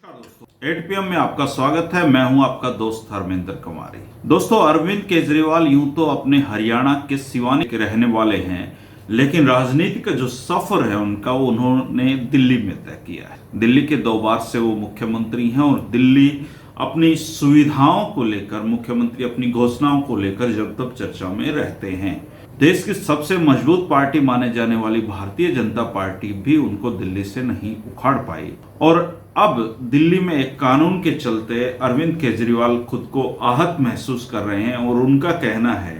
दोस्तों 8 PM में आपका स्वागत है। मैं हूं आपका दोस्त धर्मेंद्र कुमारी। दोस्तों, अरविंद केजरीवाल यूं तो अपने हरियाणा के सिवानी के रहने वाले हैं, लेकिन राजनीति का जो सफर है उनका उन्होंने दिल्ली में तय किया है। दिल्ली के 2 बार से वो मुख्यमंत्री हैं और दिल्ली अपनी सुविधाओं को लेकर, मुख्यमंत्री अपनी घोषणाओं को लेकर जब तक चर्चा में रहते हैं। देश की सबसे मजबूत पार्टी माने जाने वाली भारतीय जनता पार्टी भी उनको दिल्ली से नहीं उखाड़ पाई और अब दिल्ली में एक कानून के चलते अरविंद केजरीवाल खुद को आहत महसूस कर रहे हैं और उनका कहना है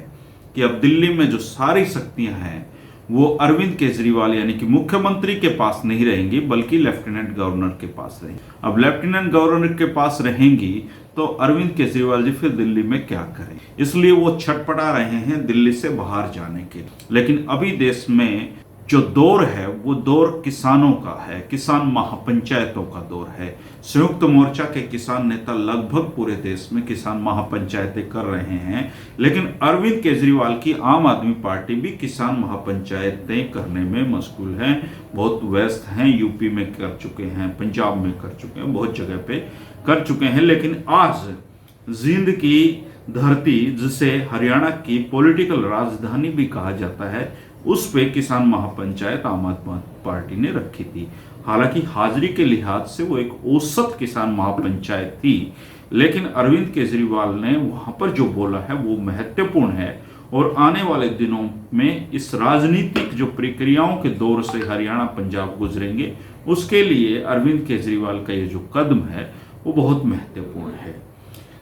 कि अब दिल्ली में जो सारी शक्तियां हैं वो अरविंद केजरीवाल यानी कि मुख्यमंत्री के पास नहीं रहेंगी, बल्कि लेफ्टिनेंट गवर्नर के पास रहेंगी। अब लेफ्टिनेंट गवर्नर के पास रहेंगी तो अरविंद केजरीवाल जी फिर दिल्ली में क्या करें, इसलिए वो छटपटा रहे हैं दिल्ली से बाहर जाने के लिए। लेकिन अभी देश में जो दौर है वो दौर किसानों का है, किसान महापंचायतों का दौर है। संयुक्त मोर्चा के किसान नेता लगभग पूरे देश में किसान महापंचायतें कर रहे हैं, लेकिन अरविंद केजरीवाल की आम आदमी पार्टी भी किसान महापंचायतें करने में मशगूल है, बहुत व्यस्त हैं। यूपी में कर चुके हैं, पंजाब में कर चुके हैं, बहुत जगह पे कर चुके हैं। लेकिन आज जींद की धरती, जिसे हरियाणा की पॉलिटिकल राजधानी भी कहा जाता है, उस पे किसान महापंचायत आम आदमी पार्टी ने रखी थी। हालांकि हाजिरी के लिहाज से वो एक औसत किसान महापंचायत थी, लेकिन अरविंद केजरीवाल ने वहां पर जो बोला है वो महत्वपूर्ण है और आने वाले दिनों में इस राजनीतिक जो प्रक्रियाओं के दौर से हरियाणा पंजाब गुजरेंगे, उसके लिए अरविंद केजरीवाल का ये जो कदम है वो बहुत महत्वपूर्ण है।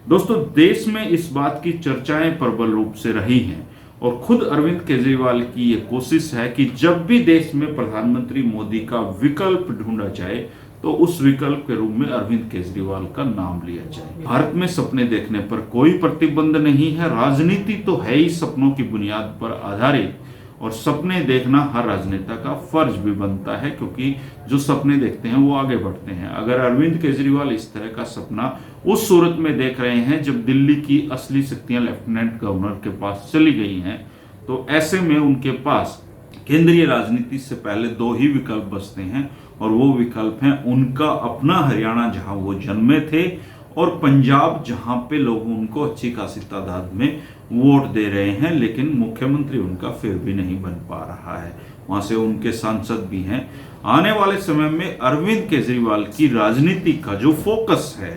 दोस्तों, देश में इस बात की चर्चाएं प्रबल रूप से रही हैं और खुद अरविंद केजरीवाल की ये कोशिश है कि जब भी देश में प्रधानमंत्री मोदी का विकल्प ढूंढा जाए तो उस विकल्प के रूप में अरविंद केजरीवाल का नाम लिया जाए। भारत में सपने देखने पर कोई प्रतिबंध नहीं है, राजनीति तो है ही सपनों की बुनियाद पर आधारित और सपने देखना हर राजनेता का फर्ज भी बनता है, क्योंकि जो सपने देखते हैं वो आगे बढ़ते हैं। अगर अरविंद केजरीवाल इस तरह का सपना उस सूरत में देख रहे हैं जब दिल्ली की असली शक्तियां लेफ्टिनेंट गवर्नर के पास चली गई हैं, तो ऐसे में उनके पास केंद्रीय राजनीति से पहले 2 ही विकल्प बचते हैं और वो विकल्प हैं उनका अपना हरियाणा, जहां वो जन्मे थे, और पंजाब, जहां पे लोग उनको अच्छी खासी तादाद में वोट दे रहे हैं, लेकिन मुख्यमंत्री उनका फिर भी नहीं बन पा रहा है। वहां से उनके सांसद भी हैं। आने वाले समय में अरविंद केजरीवाल की राजनीति का जो फोकस है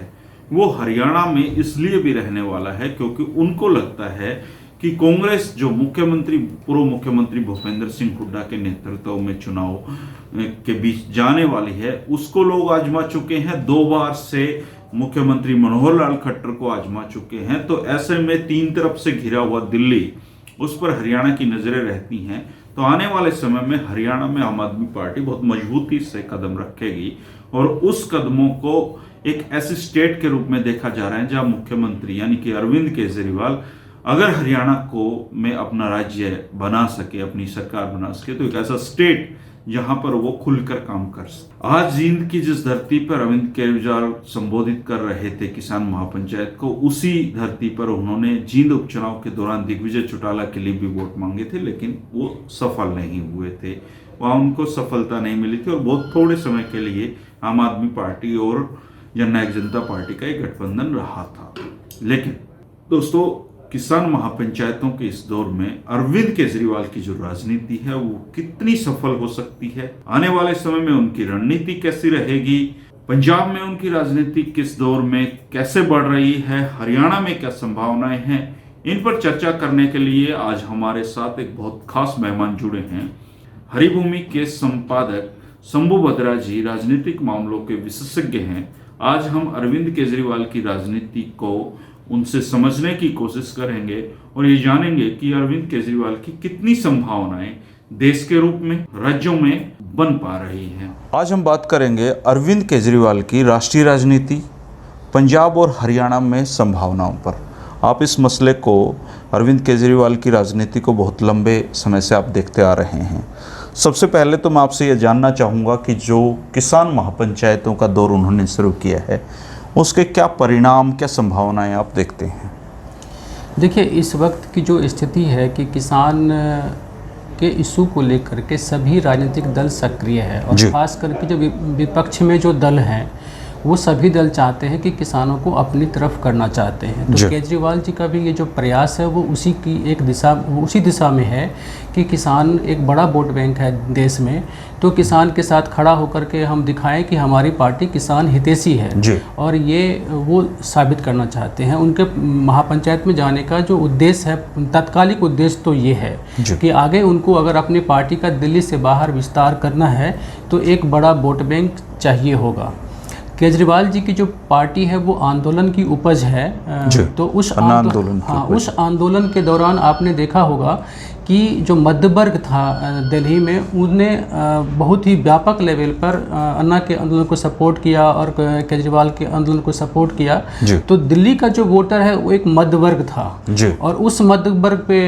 वो हरियाणा में इसलिए भी रहने वाला है क्योंकि उनको लगता है कि कांग्रेस जो पूर्व मुख्यमंत्री भूपेंद्र सिंह हुड्डा के नेतृत्व में चुनाव के बीच जाने वाली है, उसको लोग आजमा चुके हैं। 2 बार से मुख्यमंत्री मनोहर लाल खट्टर को आजमा चुके हैं। तो ऐसे में 3 तरफ से घिरा हुआ दिल्ली, उस पर हरियाणा की नजरें रहती हैं। तो आने वाले समय में हरियाणा में आम आदमी पार्टी बहुत मजबूती से कदम रखेगी और उस कदमों को एक ऐसे स्टेट के रूप में देखा जा रहा है जहां मुख्यमंत्री यानी कि अरविंद केजरीवाल अगर हरियाणा को में अपना राज्य बना सके, अपनी सरकार बना सके, तो एक ऐसा स्टेट जहां पर वो खुलकर काम कर सके। आज जींद की जिस धरती पर अरविंद केजरीवाल संबोधित कर रहे थे किसान महापंचायत को, उसी धरती पर उन्होंने जींद उपचुनाव के दौरान दिग्विजय चौटाला के लिए भी वोट मांगे थे, लेकिन वो सफल नहीं हुए थे। वहां उनको सफलता नहीं मिली थी और बहुत थोड़े समय के लिए आम आदमी पार्टी और जननायक जनता पार्टी का एक गठबंधन रहा था। लेकिन दोस्तों, किसान महापंचायतों के इस दौर में अरविंद केजरीवाल की जो राजनीति है वो कितनी सफल हो सकती है, आने वाले समय में उनकी रणनीति कैसी रहेगी, पंजाब में उनकी राजनीति किस दौर में कैसे बढ़ रही है, हरियाणा में क्या संभावनाएं हैं, इन पर चर्चा करने के लिए आज हमारे साथ एक बहुत खास मेहमान जुड़े हैं। हरिभूमि के संपादक शंभू बद्रा जी राजनीतिक मामलों के विशेषज्ञ हैं। आज हम अरविंद केजरीवाल की राजनीति को उनसे समझने की कोशिश करेंगे और ये जानेंगे कि अरविंद केजरीवाल की कितनी संभावनाएं देश के रूप में, राज्यों में बन पा रही हैं। आज हम बात करेंगे अरविंद केजरीवाल की राष्ट्रीय राजनीति, पंजाब और हरियाणा में संभावनाओं पर। आप इस मसले को, अरविंद केजरीवाल की राजनीति को बहुत लंबे समय से आप देखते आ रहे हैं। सबसे पहले तो मैं आपसे ये जानना चाहूँगा कि जो किसान महापंचायतों का दौर उन्होंने शुरू किया है, उसके क्या परिणाम, क्या संभावनाएं आप देखते हैं? देखिए, इस वक्त की जो स्थिति है कि किसान के इशू को लेकर के सभी राजनीतिक दल सक्रिय है और खास करके जो विपक्ष में जो दल हैं वो सभी दल चाहते हैं कि किसानों को अपनी तरफ करना चाहते हैं। तो केजरीवाल जी का भी ये जो प्रयास है वो उसी दिशा में है कि किसान एक बड़ा वोट बैंक है देश में, तो किसान के साथ खड़ा होकर के हम दिखाएं कि हमारी पार्टी किसान हितैषी है। और ये वो साबित करना चाहते हैं। उनके महापंचायत में जाने का जो उद्देश्य है, तात्कालिक उद्देश्य तो ये है कि आगे उनको अगर अपनी पार्टी का दिल्ली से बाहर विस्तार करना है तो एक बड़ा वोट बैंक चाहिए होगा। केजरीवाल जी की जो पार्टी है वो आंदोलन की उपज है। तो उस आंदोलन के दौरान आपने देखा होगा कि जो मध्य वर्ग था दिल्ली में, उनने बहुत ही व्यापक लेवल पर अन्ना के आंदोलन को सपोर्ट किया और केजरीवाल के आंदोलन को सपोर्ट किया। तो दिल्ली का जो वोटर है वो एक मध्य वर्ग था और उस मध्य वर्ग पे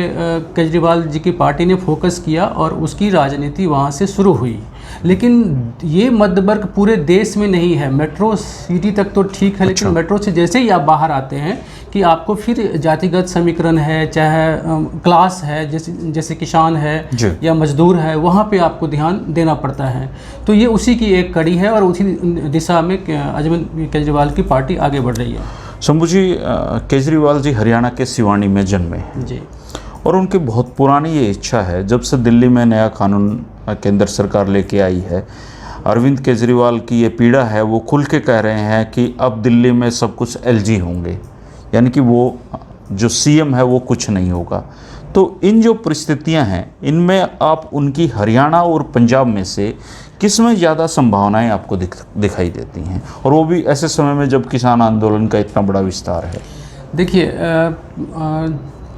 केजरीवाल जी की पार्टी ने फोकस किया और उसकी राजनीति वहाँ से शुरू हुई। लेकिन ये मध्य वर्ग पूरे देश में नहीं है। मेट्रो सिटी तक तो ठीक है, लेकिन मेट्रो से जैसे ही आप बाहर आते हैं कि आपको फिर जातिगत समीकरण है, चाहे क्लास है, जैसे किसान है या मजदूर है, वहाँ पे आपको ध्यान देना पड़ता है। तो ये उसी की एक कड़ी है और उसी दिशा में अरविंद केजरीवाल की पार्टी आगे बढ़ रही है। शंभू जी, केजरीवाल जी हरियाणा के सिवानी में जन्मे जी, और उनकी बहुत पुरानी ये इच्छा है, जब से दिल्ली में नया कानून केंद्र सरकार लेके आई है, अरविंद केजरीवाल की ये पीड़ा है, वो खुल के कह रहे हैं कि अब दिल्ली में सब कुछ एलजी होंगे, यानी कि वो जो सीएम है वो कुछ नहीं होगा। तो इन जो परिस्थितियां हैं, इनमें आप उनकी हरियाणा और पंजाब में से किस में ज़्यादा संभावनाएं आपको दिखाई देती हैं, और वो भी ऐसे समय में जब किसान आंदोलन का इतना बड़ा विस्तार है? देखिए,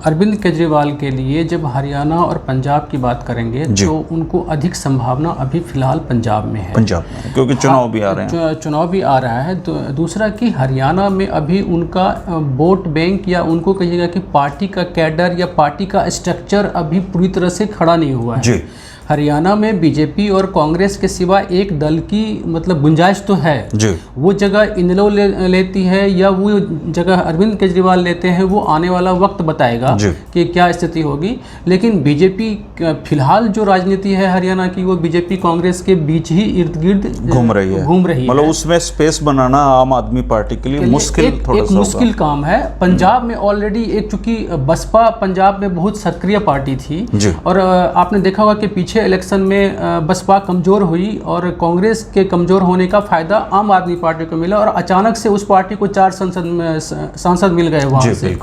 अरविंद केजरीवाल के लिए जब हरियाणा और पंजाब की बात करेंगे तो उनको अधिक संभावना अभी फिलहाल पंजाब में है। पंजाब में क्योंकि चुनाव भी आ रहे हैं। चुनाव भी आ रहा है। तो दूसरा कि हरियाणा में अभी उनका वोट बैंक या उनको कहिएगा कि पार्टी का कैडर या पार्टी का स्ट्रक्चर अभी पूरी तरह से खड़ा नहीं हुआ है। हरियाणा में बीजेपी और कांग्रेस के सिवा एक दल की मतलब गुंजाइश तो है। वो जगह इनेलो लेती है या वो जगह अरविंद केजरीवाल लेते हैं, वो आने वाला वक्त बताएगा कि क्या स्थिति होगी। लेकिन बीजेपी फिलहाल जो राजनीति है हरियाणा की, वो बीजेपी कांग्रेस के बीच ही इर्द गिर्द घूम रही है। मतलब उसमें स्पेस बनाना आम आदमी पार्टी के लिए मुश्किल काम है। पंजाब में ऑलरेडी एक, चूंकि बसपा पंजाब में बहुत सक्रिय पार्टी थी और आपने देखा होगा कि पीछे इलेक्शन में बसपा कमजोर हुई और कांग्रेस के कमजोर होने का फायदा आम आदमी पार्टी को मिला और अचानक से उस पार्टी को 4 सांसद मिल गए वहाँ से।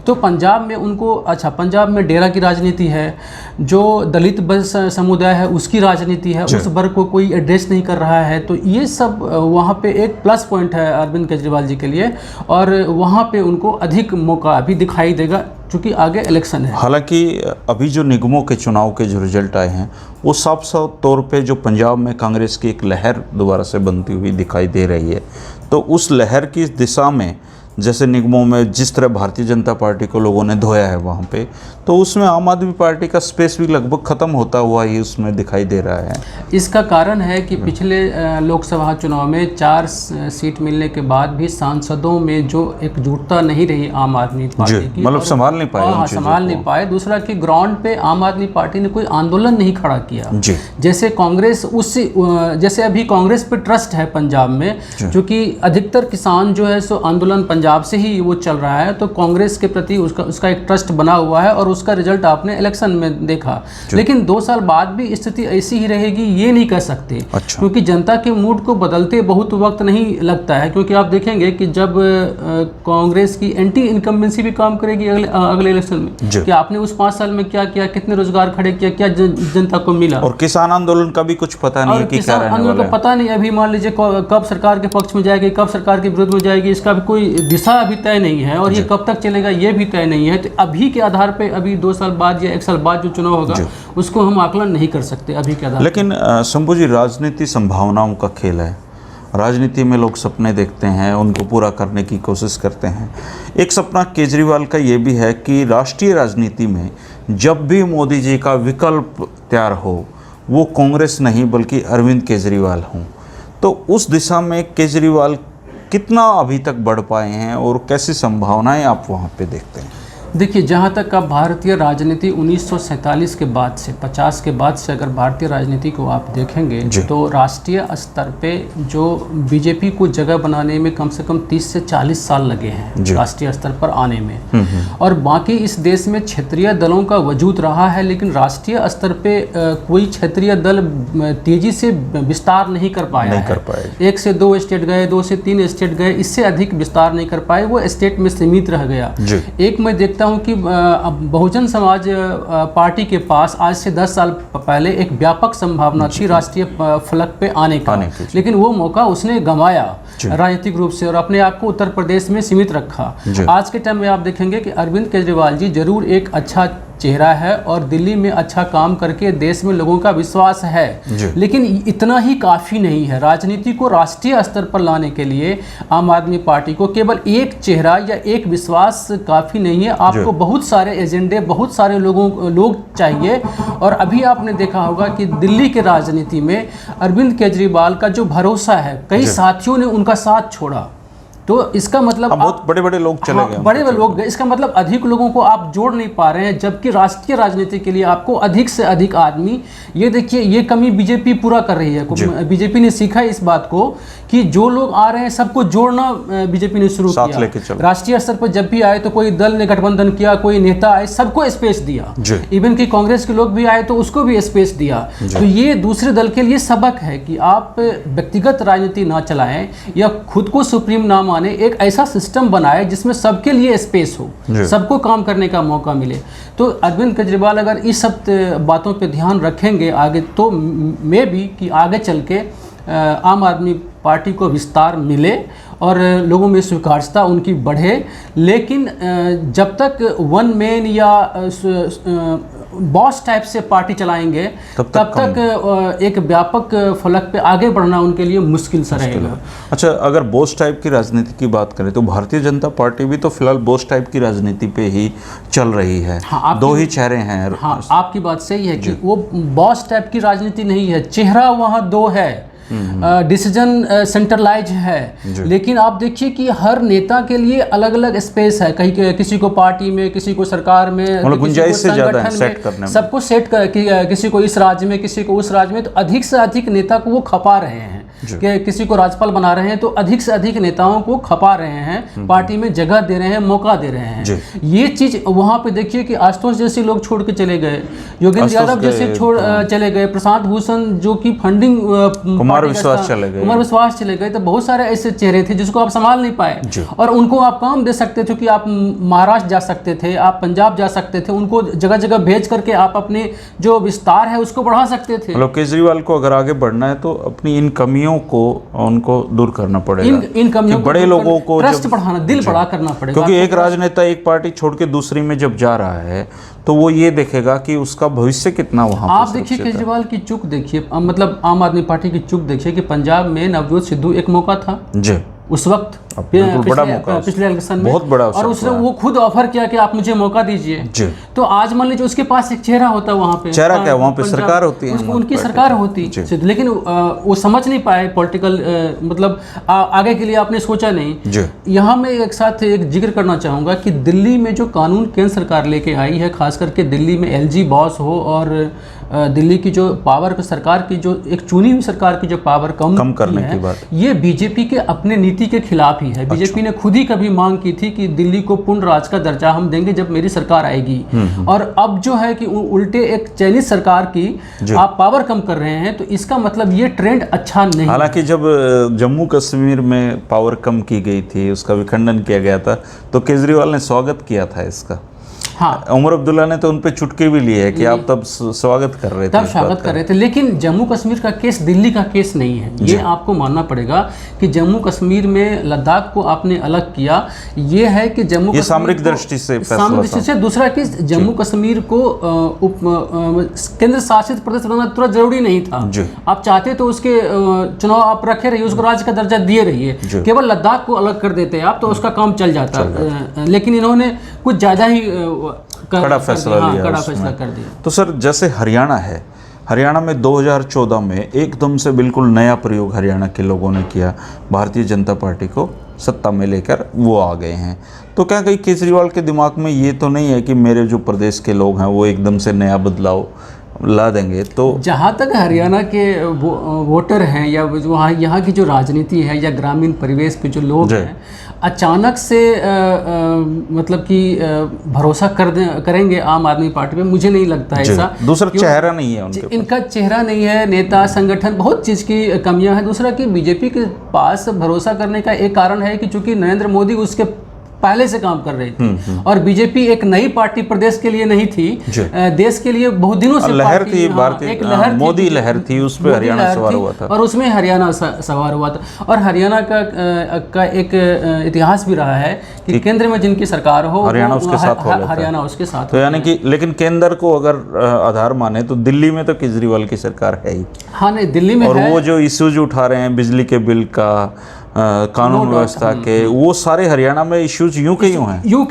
तो पंजाब में उनको पंजाब में डेरा की राजनीति है, जो दलित समुदाय है उसकी राजनीति है, उस वर्ग को कोई एड्रेस नहीं कर रहा है। तो ये सब वहाँ पे एक प्लस पॉइंट है अरविंद केजरीवाल जी के लिए और वहाँ पे उनको अधिक मौका अभी दिखाई देगा क्योंकि आगे इलेक्शन है। हालांकि अभी जो निगमों के चुनाव के जो रिजल्ट आए हैं वो साफ तौर पे जो पंजाब में कांग्रेस की एक लहर दोबारा से बनती हुई दिखाई दे रही है। तो उस लहर की दिशा में जैसे निगमों में जिस तरह भारतीय जनता पार्टी को लोगों ने धोया है वहाँ पे, तो उसमें आम आदमी पार्टी का स्पेस भी लगभग ख़त्म होता हुआ ही उसमें दिखाई दे रहा है। इसका कारण है कि पिछले लोकसभा चुनाव में 4 सीट मिलने के बाद भी सांसदों में जो एकजुटता नहीं रही आम आदमी पार्टी की, मतलब संभाल नहीं पाए। दूसरा कि ग्राउंड पे आम आदमी पार्टी ने कोई आंदोलन नहीं खड़ा किया। जैसे कांग्रेस जैसे अभी कांग्रेस पे ट्रस्ट है पंजाब में, क्योंकि अधिकतर किसान जो है सो आंदोलन पंजाब से ही वो चल रहा है, तो कांग्रेस के प्रति उसका एक ट्रस्ट बना हुआ है और उसका रिजल्ट आपने इलेक्शन में देखा। लेकिन 2 साल बाद भी स्थिति ऐसी ही रहेगी ये नहीं कह सकते। क्योंकि जनता के मूड को बदलते बहुत वक्त नहीं लगता है। क्योंकि आप देखेंगे कि जब कांग्रेस की एंटी इनकम्बेंसी भी काम करेगी अगले इलेक्शन में कि आपने उस 5 साल में क्या किया, कितने रोजगार खड़े किया, क्या जनता को मिला। और किसान आंदोलन का भी कुछ पता नहीं है कि क्या रहने वाला है। पता नहीं, अभी मान लीजिए कब सरकार के पक्ष में जाएगी, कब सरकार के विरुद्ध में जाएगी, इसका भी कोई दिशा अभी तय नहीं है और ये कब तक चलेगा ये भी तय नहीं है। तो अभी के आधार पे अभी 2 साल बाद या 1 साल बाद जो चुनाव होगा उसको हम आकलन नहीं कर सकते अभी के आधार। लेकिन शंभू जी, राजनीति संभावनाओं का खेल है। राजनीति में लोग सपने देखते हैं, उनको पूरा करने की कोशिश करते हैं। एक सपना केजरीवाल का ये भी है कि राष्ट्रीय राजनीति में जब भी मोदी जी का विकल्प तैयार हो वो कांग्रेस नहीं बल्कि अरविंद केजरीवाल हों। तो उस दिशा में केजरीवाल कितना अभी तक बढ़ पाए हैं और कैसी संभावनाएं आप वहाँ पे देखते हैं? देखिए, जहाँ तक आप भारतीय राजनीति 1947 के बाद से 50 के बाद से अगर भारतीय राजनीति को आप देखेंगे तो राष्ट्रीय स्तर पे जो बीजेपी को जगह बनाने में कम से कम 30 से 40 साल लगे हैं राष्ट्रीय स्तर पर आने में। और बाकी इस देश में क्षेत्रीय दलों का वजूद रहा है, लेकिन राष्ट्रीय स्तर पे कोई क्षेत्रीय दल तेजी से विस्तार नहीं कर पाया है। 1 से 2 स्टेट गए, 2 से 3 स्टेट गए, इससे अधिक विस्तार नहीं कर पाए, वो स्टेट में सीमित रह गया। एक मैं देखता हूं कि बहुजन समाज पार्टी के पास आज से 10 साल पहले एक व्यापक संभावना थी राष्ट्रीय फलक पे आने का, लेकिन वो मौका उसने गंवाया राजनीतिक रूप से और अपने आप को उत्तर प्रदेश में सीमित रखा। आज के टाइम में आप देखेंगे कि अरविंद केजरीवाल जी जरूर एक अच्छा चेहरा है और दिल्ली में अच्छा काम करके देश में लोगों का विश्वास है, लेकिन इतना ही काफ़ी नहीं है। राजनीति को राष्ट्रीय स्तर पर लाने के लिए आम आदमी पार्टी को केवल एक चेहरा या एक विश्वास काफ़ी नहीं है, आपको बहुत सारे एजेंडे, बहुत सारे लोग चाहिए। और अभी आपने देखा होगा कि दिल्ली के राजनीति में अरविंद केजरीवाल का जो भरोसा है, कई साथियों ने उनका साथ छोड़ा, तो इसका मतलब बहुत बड़े बड़े लोग चले गए, बड़े लोग गए, इसका मतलब अधिक लोगों को आप जोड़ नहीं पा रहे हैं, जबकि राष्ट्रीय राजनीति के लिए आपको अधिक से अधिक आदमी, ये देखिए ये कमी बीजेपी पूरा कर रही है। बीजेपी ने सीखा इस बात को कि जो लोग आ रहे हैं सबको जोड़ना बीजेपी ने शुरू किया। राष्ट्रीय स्तर पर जब भी आए तो कोई दल ने गठबंधन किया, कोई नेता आए, सबको स्पेस दिया, इवन कि कांग्रेस के लोग भी आए तो उसको भी स्पेस दिया। तो ये दूसरे दल के लिए सबक है कि आप व्यक्तिगत राजनीति ना चलाएं या खुद को सुप्रीम ना माने, एक ऐसा सिस्टम बनाए जिसमें सबके लिए स्पेस हो, सबको काम करने का मौका मिले। तो अरविंद केजरीवाल अगर इस सब बातों पे ध्यान रखेंगे आगे, तो मे भी कि आगे चल के आम आदमी पार्टी को विस्तार मिले और लोगों में स्वीकार्यता उनकी बढ़े। लेकिन जब तक वन मैन या बॉस टाइप से पार्टी चलाएंगे तब तक एक व्यापक फलक पे आगे बढ़ना उनके लिए मुश्किल सा रहेगा। अच्छा, अगर बॉस टाइप की राजनीति की बात करें तो भारतीय जनता पार्टी भी तो फिलहाल बॉस टाइप की राजनीति पे ही चल रही है। हाँ, दो ही चेहरे हैं। हाँ, आपकी बात सही है कि वो बॉस टाइप की राजनीति नहीं है, चेहरा वहाँ दो है, डिसीजन सेंट्रलाइज है, लेकिन आप देखिए कि हर नेता के लिए अलग अलग स्पेस है, कहीं किसी को पार्टी में, किसी को सरकार में, गुंजाइश से ज्यादा है सेट करने में, सबको सेट कर, किसी को इस राज्य में, किसी को उस राज्य में, तो अधिक से अधिक नेता को वो खपा रहे हैं कि किसी को राज्यपाल बना रहे हैं तो अधिक से अधिक नेताओं को खपा रहे हैं, पार्टी में जगह दे रहे हैं, मौका दे रहे हैं। ये चीज वहां पे देखिए कि आशुतोष जैसे लोग छोड़ के चले गए, योगेंद्र यादव जैसे छोड़ चले गए, प्रशांत भूषण जो कि फंडिंग, कुमार विश्वास चले गए, तो बहुत सारे ऐसे चेहरे थे जिसको आप संभाल नहीं पाए और उनको आप काम दे सकते थे कि आप महाराष्ट्र जा सकते थे, आप पंजाब जा सकते थे, उनको जगह जगह भेज करके आप अपने जो विस्तार है उसको बढ़ा सकते थे। मतलब केजरीवाल को अगर आगे बढ़ना है तो अपनी इन कमियों को उनको दूर करना पड़ेगा, इन कमियों को, बड़े लोगों को ट्रस्ट बढ़ाना, दिल बड़ा करना पड़ेगा, क्योंकि एक राजनेता एक पार्टी छोड़ के दूसरी में जब जा रहा है तो वो ये देखेगा कि उसका भविष्य कितना वहां। आप देखिए केजरीवाल की चूक देखिए, मतलब आम आदमी पार्टी की चूक देखिए कि पंजाब में नवजोत सिद्धू एक मौका था जी उस वक्त, बड़ा मौका, पिछले इलेक्शन में, बहुत बड़ा, और उसने वो खुद ऑफर किया कि आप मुझे मौका दीजिए। तो आज मान लीजिए उसके पास एक चेहरा होता, वहाँ पे चेहरा क्या, वहाँ पे सरकार होती है, उनकी सरकार होती, लेकिन वो समझ नहीं पाए पॉलिटिकल, मतलब आगे के लिए आपने सोचा नहीं। यहाँ मैं एक साथ एक जिक्र करना चाहूँगा कि दिल्ली में जो कानून केंद्र सरकार लेके आई है, खास करके दिल्ली में एलजी बॉस हो और दिल्ली की जो पावर सरकार की, जो एक चुनी हुई सरकार की जो पावर कम करने की बात, ये बीजेपी के अपने नीति के खिलाफ ही है। बीजेपी ने खुद ही कभी मांग की थी कि दिल्ली को पूर्ण राज का दर्जा हम देंगे जब मेरी सरकार आएगी, और अब जो है कि उल्टे एक चाइनीज सरकार की आप पावर कम कर रहे हैं, तो इसका मतलब ये ट्रेंड अच्छा नहीं। हालांकि जब जम्मू कश्मीर में पावर कम की गई थी, उसका विखंडन किया गया था, तो केजरीवाल ने स्वागत किया था इसका। हाँ, उमर अब्दुल्ला ने तो उन पे चुटकी भी ली है कि आप तब स्वागत कर रहे थे, तब स्वागत कर रहे थे, लेकिन जम्मू कश्मीर का केस दिल्ली का केस नहीं है। ये आपको मानना पड़ेगा कि जम्मू कश्मीर में लद्दाख को आपने अलग किया, ये है कि जम्मू कश्मीर सामरिक दृष्टि से, दूसरा केस जम्मू कश्मीर को केंद्र शासित प्रदेश बनाना तुरंत जरूरी नहीं था। आप चाहते तो उसके चुनाव आप रखे रहिए, उसको राज्य का दर्जा दिए रहिए, केवल लद्दाख को अलग कर देते आप तो उसका काम चल जाता, लेकिन इन्होंने कुछ ज्यादा ही कड़ा फैसला कर दिया। तो सर, जैसे हरियाणा है, हरियाणा में 2014 में एकदम से बिल्कुल नया प्रयोग हरियाणा के लोगों ने किया, भारतीय जनता पार्टी को सत्ता में लेकर वो आ गए हैं। तो क्या कहीं केजरीवाल के दिमाग में ये तो नहीं है कि मेरे जो प्रदेश के लोग हैं वो एकदम से नया बदलाव ला देंगे? तो जहाँ तक हरियाणा के वोटर हैं या वहाँ यहाँ की जो राजनीति है या ग्रामीण परिवेश के जो लोग हैं, अचानक से मतलब कि भरोसा करेंगे आम आदमी पार्टी पे, मुझे नहीं लगता है ऐसा। दूसरा चेहरा नहीं है उनके, इनका चेहरा नहीं है, नेता संगठन बहुत चीज़ की कमियां हैं। दूसरा कि बीजेपी के पास भरोसा करने का एक कारण है कि चूंकि नरेंद्र मोदी उसके पहले से काम कर रही थी और बीजेपी एक नई पार्टी प्रदेश के लिए नहीं थी, देश के लिए बहुत दिनों से लहर थी, भारतीय मोदी लहर थी, उस पर हरियाणा सवार हुआ था और उसमें हरियाणा सवार हुआ था। और हरियाणा का एक इतिहास भी रहा है कि केंद्र में जिनकी सरकार हो हरियाणा उसके साथ हो, हरियाणा उसके साथ। तो यानी कि लेकिन केंद्र को अगर आधार माने तो दिल्ली में तो केजरीवाल की सरकार है ही। हाँ नहीं, दिल्ली में और वो जो इश्यूज उठा रहे हैं बिजली के बिल का, कानून व्यवस्था के, वो सारे हरियाणा में इश्यूज यूं के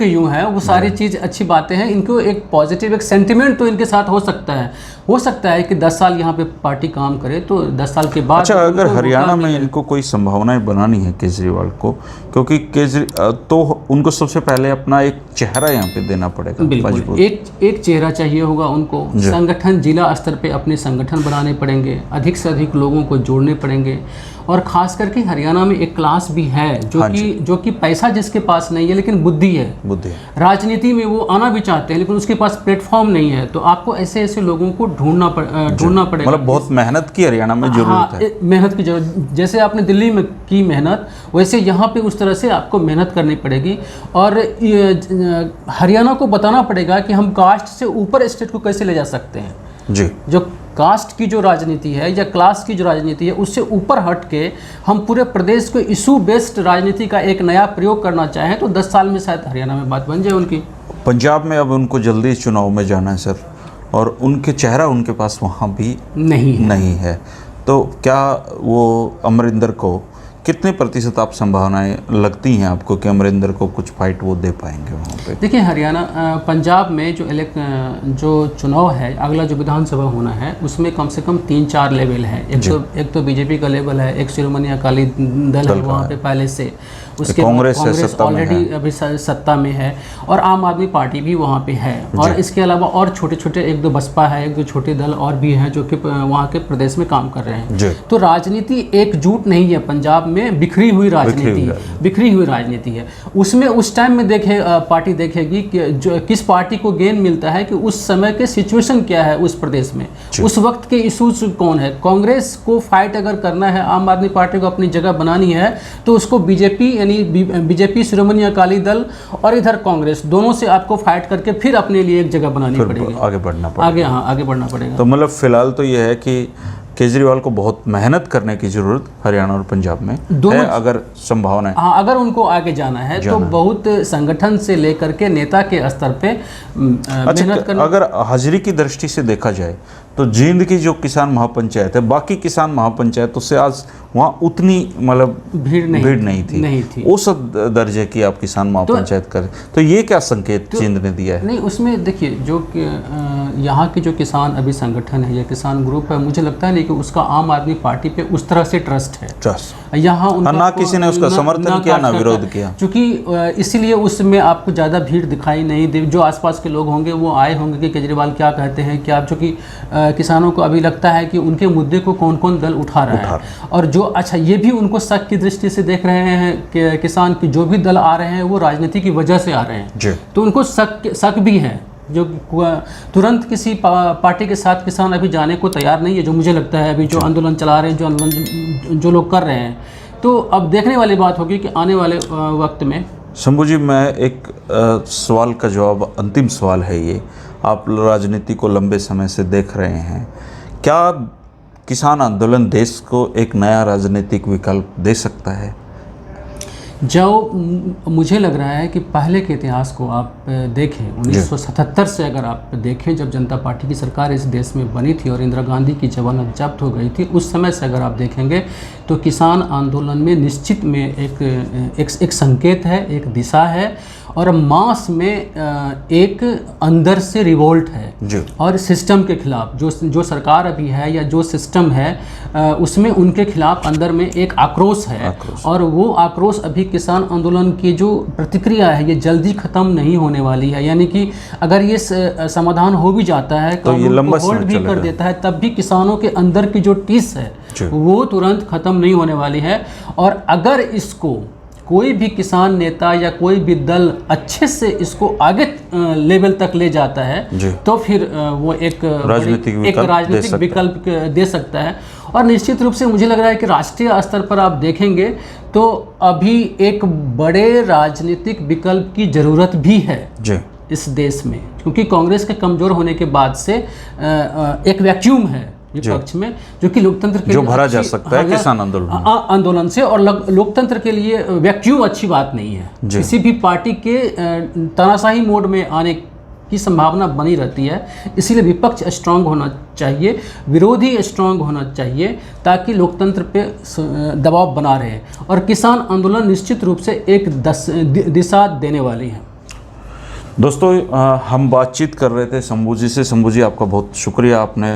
यूं हैं, वो सारी चीज़ अच्छी बातें हैं। इनको एक पॉजिटिव एक सेंटिमेंट तो इनके साथ हो सकता है कि 10 साल यहाँ पे पार्टी काम करे तो 10 साल के बाद। अच्छा, अगर हरियाणा में इनको कोई संभावनाएं बनानी है केजरीवाल को, क्योंकि तो उनको सबसे पहले अपना एक चेहरा यहाँ पे देना पड़ेगा। बिल्कुल, एक चेहरा चाहिए होगा उनको। संगठन जिला स्तर पे अपने संगठन बनाने पड़ेंगे, अधिक से अधिक लोगों को जोड़ने पड़ेंगे। और खास करके हरियाणा में एक क्लास भी है जो कि पैसा जिसके पास नहीं है लेकिन बुद्धि है, राजनीति में वो आना भी चाहते हैं लेकिन उसके पास प्लेटफॉर्म नहीं है। तो आपको ऐसे लोगों को ढूंढना पड़ेगा। मतलब बहुत मेहनत की हरियाणा में जरूरत है। मेहनत की जरूरत, जैसे आपने दिल्ली में की मेहनत, वैसे यहाँ पे उस तरह से आपको मेहनत करनी पड़ेगी। और हरियाणा को बताना पड़ेगा कि हम कास्ट से ऊपर स्टेट को कैसे ले जा सकते हैं जी। जो कास्ट की जो राजनीति है या क्लास की जो राजनीति है उससे ऊपर हट के हम पूरे प्रदेश को इशू बेस्ड राजनीति का एक नया प्रयोग करना चाहें तो 10 साल में शायद हरियाणा में बात बन जाए उनकी। पंजाब में अब उनको जल्दी चुनाव में जाना है सर, और उनके चेहरा उनके पास वहाँ भी नहीं है। तो क्या वो अमरिंदर को कितने प्रतिशत आप संभावनाएं लगती हैं आपको कि अमरिंदर को कुछ फाइट वो दे पाएंगे वहाँ पे? देखिए, हरियाणा पंजाब में जो चुनाव है, अगला जो विधानसभा होना है उसमें कम से कम 3-4 लेवल है। एक तो बीजेपी का लेवल है, एक शिरोमणि अकाली दल है वहाँ पे पहले से, उसके कांग्रेस ऑलरेडी अभी सत्ता में है और आम आदमी पार्टी भी वहाँ पे है। और इसके अलावा और छोटे छोटे 1-2 बसपा है, 1-2 छोटे दल और भी हैं जो कि वहाँ के प्रदेश में काम कर रहे हैं। तो राजनीति एकजुट नहीं है पंजाब में, बिखरी हुई राजनीति है। उसमें उस टाइम में पार्टी देखेगी कि जो किस पार्टी को गेन मिलता है कि उस समय के सिचुएशन क्या है उस प्रदेश में, उस वक्त के इशूज कौन है। कांग्रेस को फाइट अगर करना है, आम आदमी पार्टी को अपनी जगह बनानी है तो उसको बीजेपी शिरोमणि अकाली दल और इधर कांग्रेस, दोनों से आपको फाइट करके फिर अपने लिए एक जगह बनानी पड़ेगी, आगे बढ़ना पड़ेगा। तो मतलब फिलहाल तो यह है कि केजरीवाल को बहुत मेहनत करने की जरूरत हरियाणा और पंजाब में है, अगर संभावना है। हाँ, अगर उनको आगे जाना है तो बहुत संगठन से लेकर के नेता के स्तर पे मेहनत करना। अगर हाजिरी की दृष्टि से देखा जाए तो जींद की जो किसान महापंचायत है, बाकी किसान महापंचायतों से आज वहाँ उतनी मतलब भीड़ नहीं थी। उस दर्जे की आप किसान महापंचायत करें तो ये क्या संकेत जींद ने दिया है? नहीं, उसमें देखिए जो यहाँ के जो किसान अभी संगठन है या किसान ग्रुप है, मुझे लगता है नहीं कि उसका आम आदमी पार्टी पे उस तरह से ट्रस्ट है। यहाँ ना किसी ने उसका समर्थन किया ना विरोध किया, क्योंकि इसीलिए उसमें आपको ज़्यादा भीड़ दिखाई नहीं दे। जो आसपास के लोग होंगे वो आए होंगे कि केजरीवाल क्या कहते हैं, क्या, चूँकि किसानों को अभी लगता है कि उनके मुद्दे को कौन कौन दल उठा रहा है। और जो अच्छा ये भी उनको शक की दृष्टि से देख रहे हैं कि किसान की जो भी दल आ रहे हैं वो राजनीति की वजह से आ रहे हैं, तो उनको शक भी है। जो तुरंत किसी पार्टी के साथ किसान अभी जाने को तैयार नहीं है, जो मुझे लगता है अभी जो आंदोलन चला रहे हैं, जो लोग कर रहे हैं। तो अब देखने वाली बात होगी कि आने वाले वक्त में। शंभू जी, मैं एक सवाल का जवाब, अंतिम सवाल है ये, आप राजनीति को लंबे समय से देख रहे हैं, क्या किसान आंदोलन देश को एक नया राजनीतिक विकल्प दे सकता है? जो मुझे लग रहा है कि पहले के इतिहास को आप देखें, 1977 से अगर आप देखें, जब जनता पार्टी की सरकार इस देश में बनी थी और इंदिरा गांधी की जमानत जब्त हो गई थी, उस समय से अगर आप देखेंगे तो किसान आंदोलन में निश्चित में एक संकेत है, एक दिशा है, और मास में एक अंदर से रिवोल्ट है जी। और सिस्टम के खिलाफ जो सरकार अभी है या जो सिस्टम है उसमें उनके खिलाफ अंदर में एक आक्रोश है। और वो आक्रोश अभी किसान आंदोलन की जो प्रतिक्रिया है ये जल्दी ख़त्म नहीं होने वाली है। यानी कि अगर ये समाधान हो भी जाता है तो ये लंबा होल्ड समय भी चलेगा। कर देता है, तब भी किसानों के अंदर की जो टीस है वो तुरंत ख़त्म नहीं होने वाली है। और अगर इसको कोई भी किसान नेता या कोई भी दल अच्छे से इसको आगे लेवल तक ले जाता है तो फिर वो एक राजनीतिक विकल्प दे सकता है। और निश्चित रूप से मुझे लग रहा है कि राष्ट्रीय स्तर पर आप देखेंगे तो अभी एक बड़े राजनीतिक विकल्प की ज़रूरत भी है जी इस देश में, क्योंकि कांग्रेस के कमज़ोर होने के बाद से एक वैक्यूम है विपक्ष में जो कि लोकतंत्र के जो भरा जा सकता है किसान आंदोलन से। और लोकतंत्र के लिए वैक्यूम अच्छी बात नहीं है। किसी भी पार्टी के तानाशाही मोड में आने की संभावना बनी रहती है, इसीलिए विपक्ष स्ट्रांग होना चाहिए, विरोधी स्ट्रांग होना चाहिए ताकि लोकतंत्र पे दबाव बना रहे। और किसान आंदोलन निश्चित रूप से एक दिशा देने वाली है। दोस्तों हम बातचीत कर रहे थे शंभू जी से। शंभू जी आपका बहुत शुक्रिया, आपने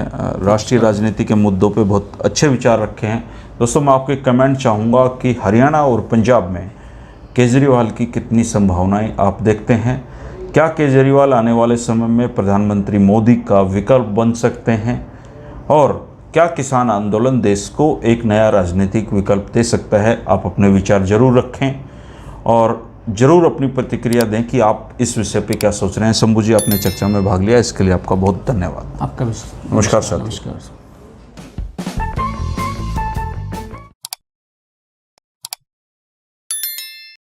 राष्ट्रीय राजनीति के मुद्दों पे बहुत अच्छे विचार रखे हैं। दोस्तों मैं आपके कमेंट चाहूँगा कि हरियाणा और पंजाब में केजरीवाल की कितनी संभावनाएं आप देखते हैं। क्या केजरीवाल आने वाले समय में प्रधानमंत्री मोदी का विकल्प बन सकते हैं, और क्या किसान आंदोलन देश को एक नया राजनीतिक विकल्प दे सकता है? आप अपने विचार ज़रूर रखें और ज़रूर अपनी प्रतिक्रिया दें कि आप इस विषय पे क्या सोच रहे हैं। शंभू जी आपने चर्चा में भाग लिया, इसके लिए आपका बहुत धन्यवाद। आपका भी नमस्कार सर। नमस्कार।